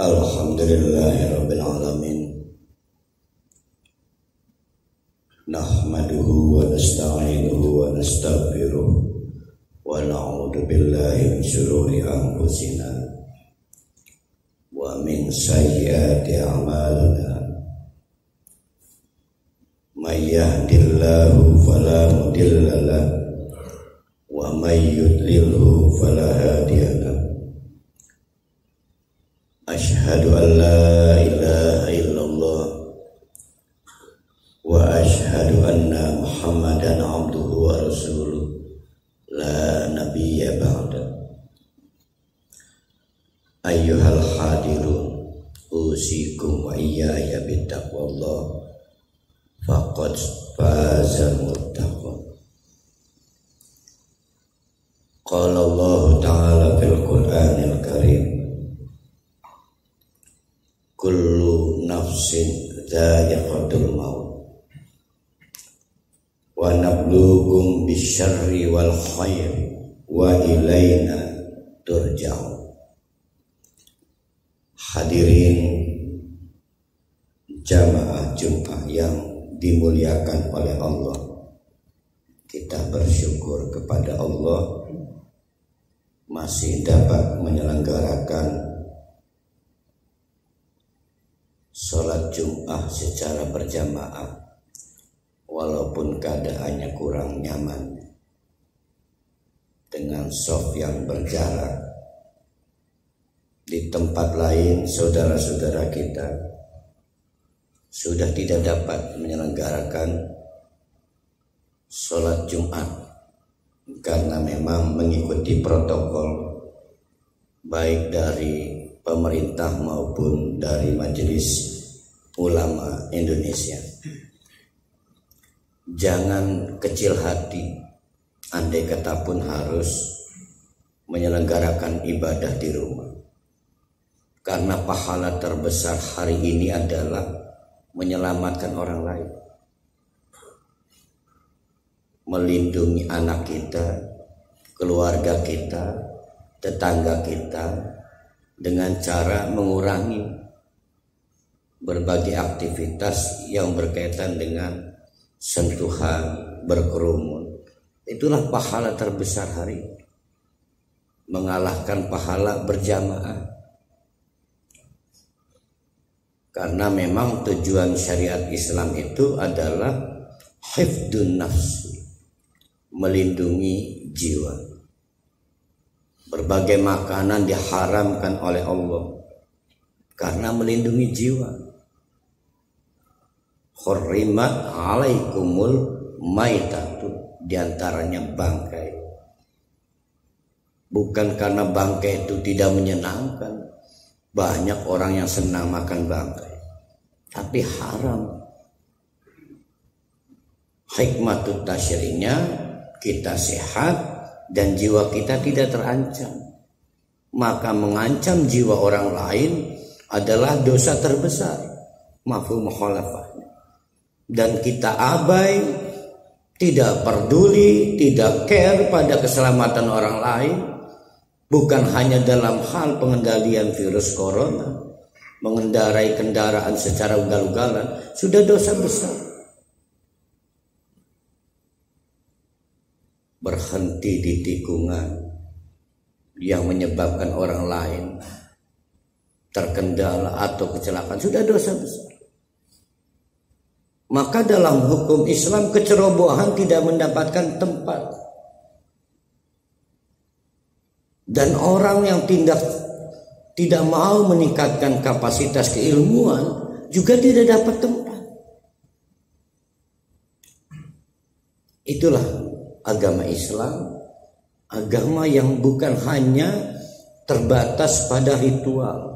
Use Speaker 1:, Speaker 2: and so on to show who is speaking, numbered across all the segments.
Speaker 1: Alhamdulillahirabbil alamin. Nahmaduhu wa nasta'inuhu wa nastaghfiruh wa na'udzu billahi min shururi anfusina wa min sayyiati a'malina. May yahdihillahu fala mudilla lahu wa may yudlilhu fala hadiya lahu. Asyhadu an la ilaha illallah wa asyhadu anna Muhammadan abduhu wa rasuluh la nabiyya ba'da. Ayyuhal hadirun, usikum wa iyaya bittaqwallah, faqad fazal muttaqun. Qala Allah ta'ala fil Qur'anil Karim, kullu nafsin dha'iqatul maut wa nabluukum bisyarri wal khair wa ilaina turja'un. Hadirin jamaah Jumat yang dimuliakan oleh Allah, kita bersyukur kepada Allah masih dapat menyelenggarakan sholat Jum'ah secara berjamaah, walaupun keadaannya kurang nyaman dengan shaf yang berjarak. Di tempat lain saudara-saudara kita sudah tidak dapat menyelenggarakan sholat Jum'at karena memang mengikuti protokol baik dari pemerintah maupun dari Majelis Ulama Indonesia. Jangan kecil hati andai kata pun harus menyelenggarakan ibadah di rumah, karena pahala terbesar hari ini adalah menyelamatkan orang lain, melindungi anak kita, keluarga kita, tetangga kita, dengan cara mengurangi berbagai aktivitas yang berkaitan dengan sentuhan, berkerumun. Itulah pahala terbesar hari ini, mengalahkan pahala berjamaah. Karena memang tujuan syariat Islam itu adalah hifdun nafsi, melindungi jiwa. Berbagai makanan diharamkan oleh Allah karena melindungi jiwa. Hurrimat alaikumul maitatu, diantaranya bangkai. Bukan karena bangkai itu tidak menyenangkan, banyak orang yang senang makan bangkai, tapi haram. Hikmatut tasyri'nya kita sehat dan jiwa kita tidak terancam. Maka mengancam jiwa orang lain adalah dosa terbesar, mafhum mukhalafahnya. Dan kita abai, tidak peduli, tidak care pada keselamatan orang lain, bukan hanya dalam hal pengendalian virus corona, mengendarai kendaraan secara ugal-ugalan sudah dosa besar. Berhenti di tikungan yang menyebabkan orang lain terkendala atau kecelakaan sudah dosa besar. Maka dalam hukum Islam kecerobohan tidak mendapatkan tempat, dan orang yang tidak mau meningkatkan kapasitas keilmuan juga tidak dapat tempat. Itulah agama Islam, agama yang bukan hanya terbatas pada ritual,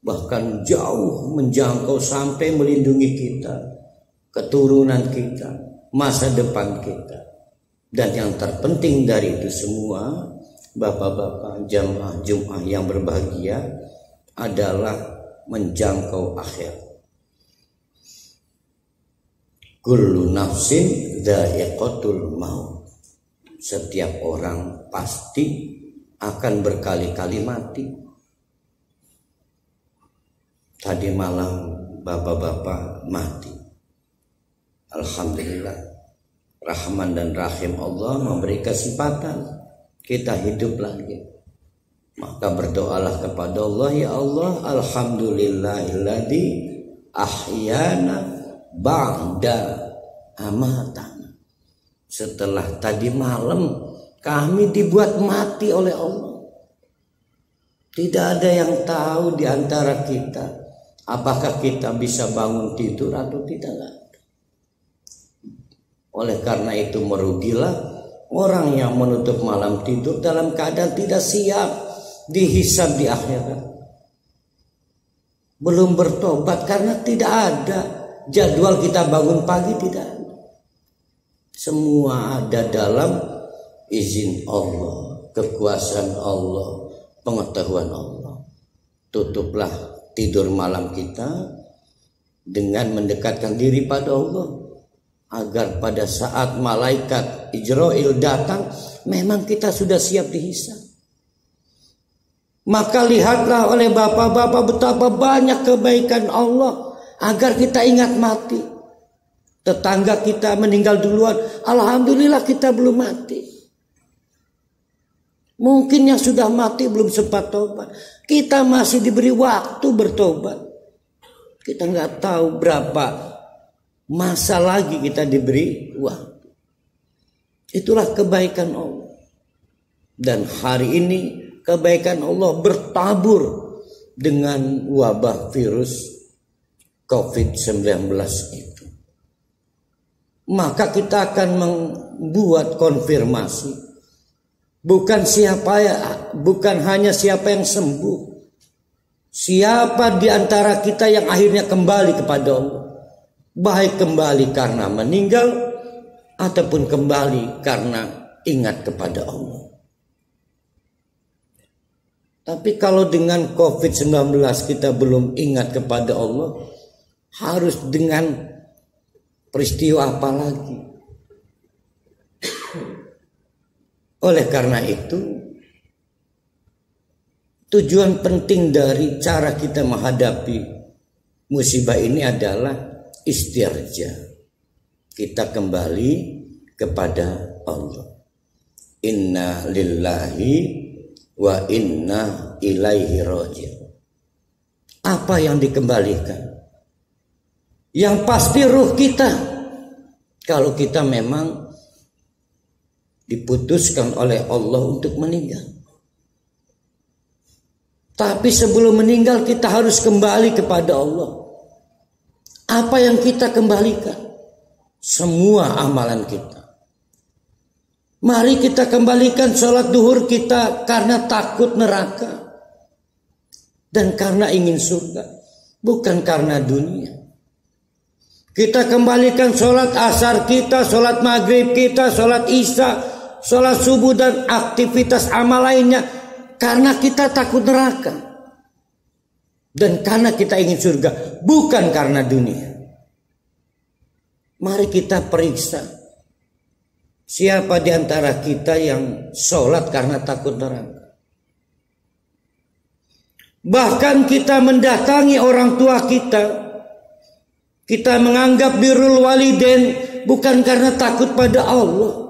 Speaker 1: bahkan jauh menjangkau sampai melindungi kita, keturunan kita, masa depan kita. Dan yang terpenting dari itu semua, bapak-bapak jamaah Jum'ah yang berbahagia, adalah menjangkau akhir. Kullu nafsin dha'iqatul maut. Setiap orang pasti akan berkali-kali mati. tadi malam bapak-bapak mati. Alhamdulillah, Rahman dan Rahim Allah memberi kesempatan kita hidup lagi. Maka berdoalah kepada Allah, ya Allah, alhamdulillahilladzi ahyana ba'da amatana. Setelah tadi malam kami dibuat mati oleh Allah. Tidak ada yang tahu di antara kita apakah kita bisa bangun tidur atau tidak. Oleh karena itu merugilah orang yang menutup malam tidur dalam keadaan tidak siap dihisab di akhirat. Belum bertobat karena tidak ada jadwal kita bangun pagi, tidak ada. Semua ada dalam izin Allah, kekuasaan Allah, pengetahuan Allah. Tutuplah tidur malam kita dengan mendekatkan diri pada Allah, agar pada saat malaikat Ijrail datang memang kita sudah siap dihisab. Maka lihatlah oleh bapak-bapak betapa banyak kebaikan Allah agar kita ingat mati. Tetangga kita meninggal duluan, alhamdulillah kita belum mati. Mungkin yang sudah mati belum sempat tobat, kita masih diberi waktu bertobat. Kita nggak tahu berapa masa lagi kita diberi waktu. Itulah kebaikan Allah. Dan hari ini kebaikan Allah bertabur dengan wabah virus COVID-19 itu. Maka kita akan membuat konfirmasi. Bukan hanya siapa yang sembuh. Siapa di antara kita yang akhirnya kembali kepada Allah. Baik kembali karena meninggal ataupun kembali karena ingat kepada Allah. Tapi kalau dengan COVID-19 kita belum ingat kepada Allah, harus dengan peristiwa apa lagi? Oleh karena itu, tujuan penting dari cara kita menghadapi musibah ini adalah istirja. Kita kembali kepada Allah. Inna lillahi wa inna ilaihi raji'un. Apa yang dikembalikan? Yang pasti ruh kita. Kalau kita memang diputuskan oleh Allah untuk meninggal. Tapi sebelum meninggal kita harus kembali kepada Allah. Apa yang kita kembalikan? Semua amalan kita. Mari kita kembalikan sholat duhur kita karena takut neraka. Dan karena ingin surga. Bukan karena dunia. Kita kembalikan sholat asar kita, sholat maghrib kita, sholat isya, sholat subuh dan aktivitas amal lainnya. Karena kita takut neraka. Dan karena kita ingin surga. Bukan karena dunia. Mari kita periksa. Siapa di antara kita yang sholat karena takut neraka? Bahkan kita mendatangi orang tua kita. Kita menganggap birrul walidain bukan karena takut pada Allah.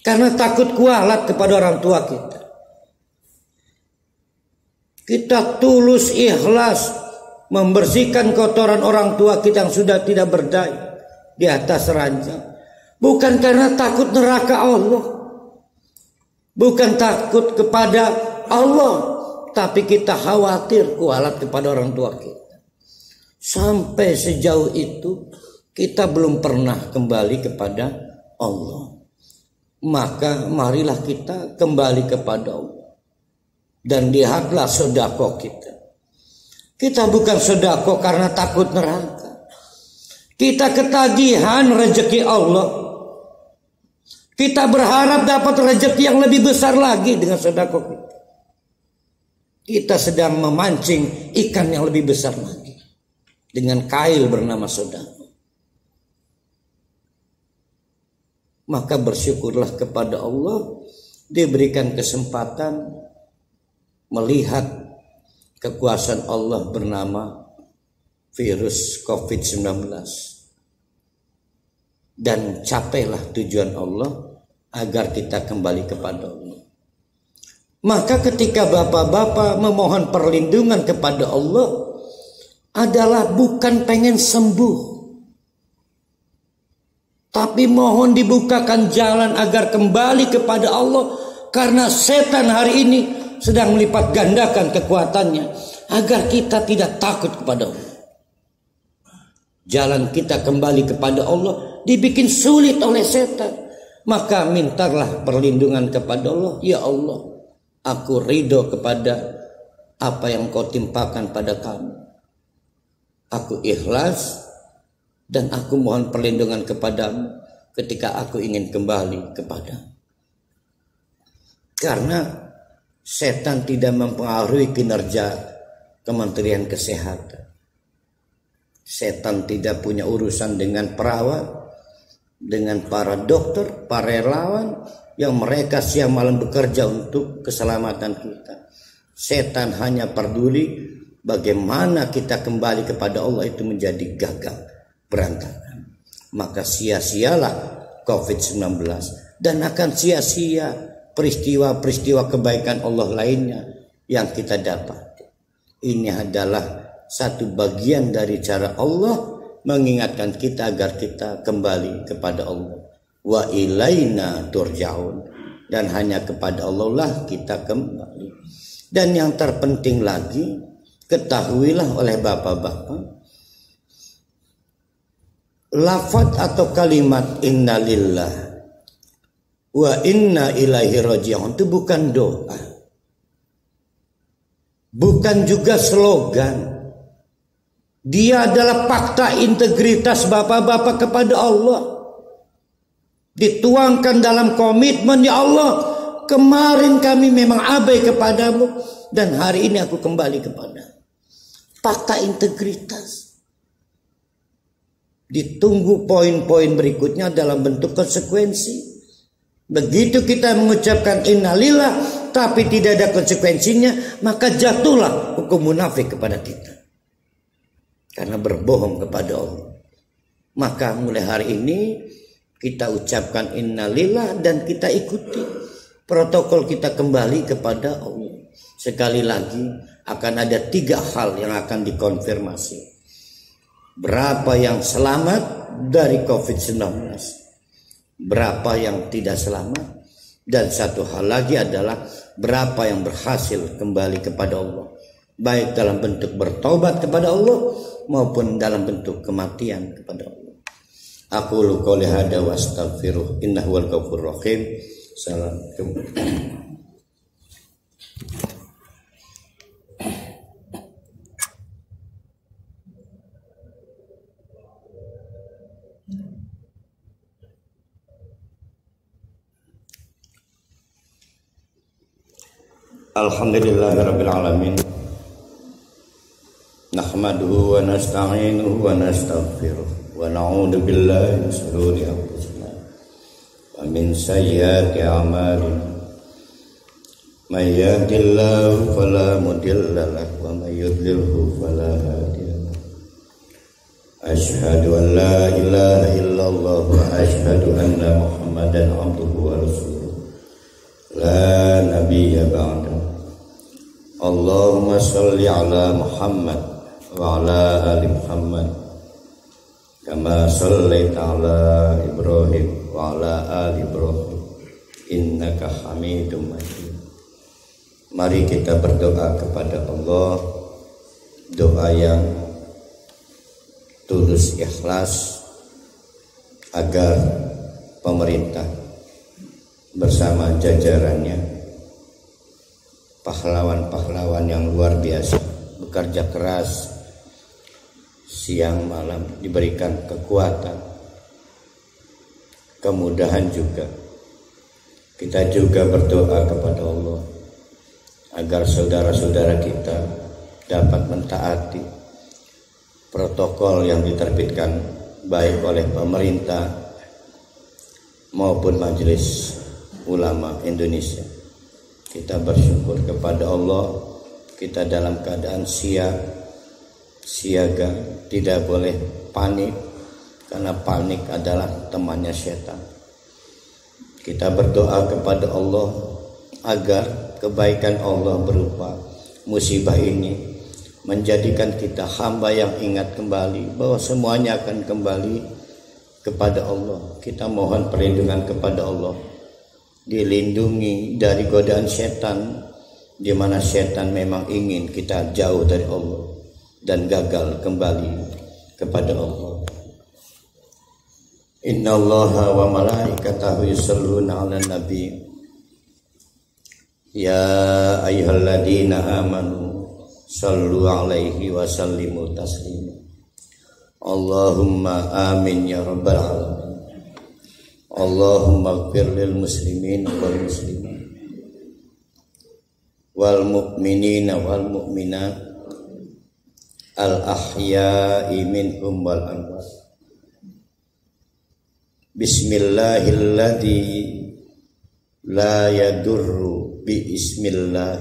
Speaker 1: Karena takut kualat kepada orang tua kita. Kita tulus ikhlas membersihkan kotoran orang tua kita yang sudah tidak berdaya di atas ranjang. Bukan karena takut neraka Allah. Bukan takut kepada Allah. Tapi kita khawatir kualat kepada orang tua kita. Sampai sejauh itu kita belum pernah kembali kepada Allah. Maka marilah kita kembali kepada Allah. Dan lihatlah sedekah kita. Kita bukan sedekah karena takut neraka. Kita ketagihan rezeki Allah. Kita berharap dapat rezeki yang lebih besar lagi dengan sedekah kita. Kita sedang memancing ikan yang lebih besar lagi. Dengan kail bernama sedekah. Maka bersyukurlah kepada Allah. Diberikan kesempatan melihat kekuasaan Allah bernama virus COVID-19. Dan capailah tujuan Allah agar kita kembali kepada Allah. Maka ketika bapak-bapak memohon perlindungan kepada Allah adalah bukan pengen sembuh, tapi mohon dibukakan jalan agar kembali kepada Allah, karena setan hari ini sedang melipat gandakan kekuatannya agar kita tidak takut kepada Allah. Jalan kita kembali kepada Allah dibikin sulit oleh setan. Maka mintalah perlindungan kepada Allah. Ya Allah, aku ridho kepada apa yang kau timpakan pada kami. Aku ikhlas dan aku mohon perlindungan kepadamu ketika aku ingin kembali kepadamu. Karena setan tidak mempengaruhi kinerja Kementerian Kesehatan. Setan tidak punya urusan dengan perawat, dengan para dokter, para relawan yang mereka siang malam bekerja untuk keselamatan kita. Setan hanya peduli bagaimana kita kembali kepada Allah itu menjadi gagal, berantakan. Maka sia-sialah COVID-19 dan akan sia-sia peristiwa-peristiwa kebaikan Allah lainnya yang kita dapat. Ini adalah satu bagian dari cara Allah mengingatkan kita agar kita kembali kepada Allah. Wa ilaina turja'un, dan hanya kepada Allah lah kita kembali. Dan yang terpenting lagi, ketahuilah oleh bapak-bapak, lafaz atau kalimat innalillah wa inna ilaihi raji'un itu bukan doa, bukan juga slogan. Dia adalah fakta integritas bapak-bapak kepada Allah. Dituangkan dalam komitmen, ya Allah, kemarin kami memang abai kepadamu dan hari ini aku kembali kepadamu. Fakta integritas. Ditunggu poin-poin berikutnya dalam bentuk konsekuensi. Begitu kita mengucapkan innalillah tapi tidak ada konsekuensinya, maka jatuhlah hukum munafik kepada kita. Karena berbohong kepada Allah. Maka mulai hari ini kita ucapkan innalillah dan kita ikuti protokol kita kembali kepada Allah. Sekali lagi akan ada 3 hal yang akan dikonfirmasi. Berapa yang selamat dari COVID-19, berapa yang tidak selamat, dan satu hal lagi adalah berapa yang berhasil kembali kepada Allah, baik dalam bentuk bertobat kepada Allah maupun dalam bentuk kematian kepada Allah. Aqulu qouli hadza wa astaghfiruh innahu wal ghafurur rahim. Assalamualaikum. Alhamdulillahirabbil alamin. Nahmaduhu wa nasta'inuhu wa nastaghfiruh wa na'udzu billahi min shururi anfusina wa min sayyiati a'malina. May yahdihillahu fala mudilla lahu wa may yudlilhu fala hadiya lahu. Asyhadu an la ilaha illallah wa asyhadu anna Muhammadan abduhu wa rasuluh. La nabiyya ba'da. Allahumma shalli ala Muhammad wa ala ali Muhammad kama shallaita ala Ibrahim wa ala ali Ibrahim innaka Hamidum Majid. Mari kita berdoa kepada Allah, doa yang tulus ikhlas, agar pemerintah bersama jajarannya, pahlawan-pahlawan yang luar biasa, bekerja keras siang malam, diberikan kekuatan, kemudahan juga. Kita juga berdoa kepada Allah agar saudara-saudara kita dapat mentaati protokol yang diterbitkan baik oleh pemerintah maupun Majelis Ulama Indonesia. Kita bersyukur kepada Allah kita dalam keadaan siaga, tidak boleh panik, karena panik adalah temannya setan. Kita berdoa kepada Allah agar kebaikan Allah berupa musibah ini menjadikan kita hamba yang ingat kembali bahwa semuanya akan kembali kepada Allah. Kita mohon perlindungan kepada Allah, dilindungi dari godaan setan, di mana setan memang ingin kita jauh dari Allah dan gagal kembali kepada Allah. Innallaha wa malaikatahu yusholluna 'alan nabi ya ayyuhalladzina amanu shallu 'alaihi wa sallimu taslima. Allahumma amin ya rabbal alamin. Allahumma ighfir lil muslimin wal muslimat wal mu'minina wal mu'minat al ahya'i minhum wal amwat. Bismillahilladzi la yadurru bi ismillah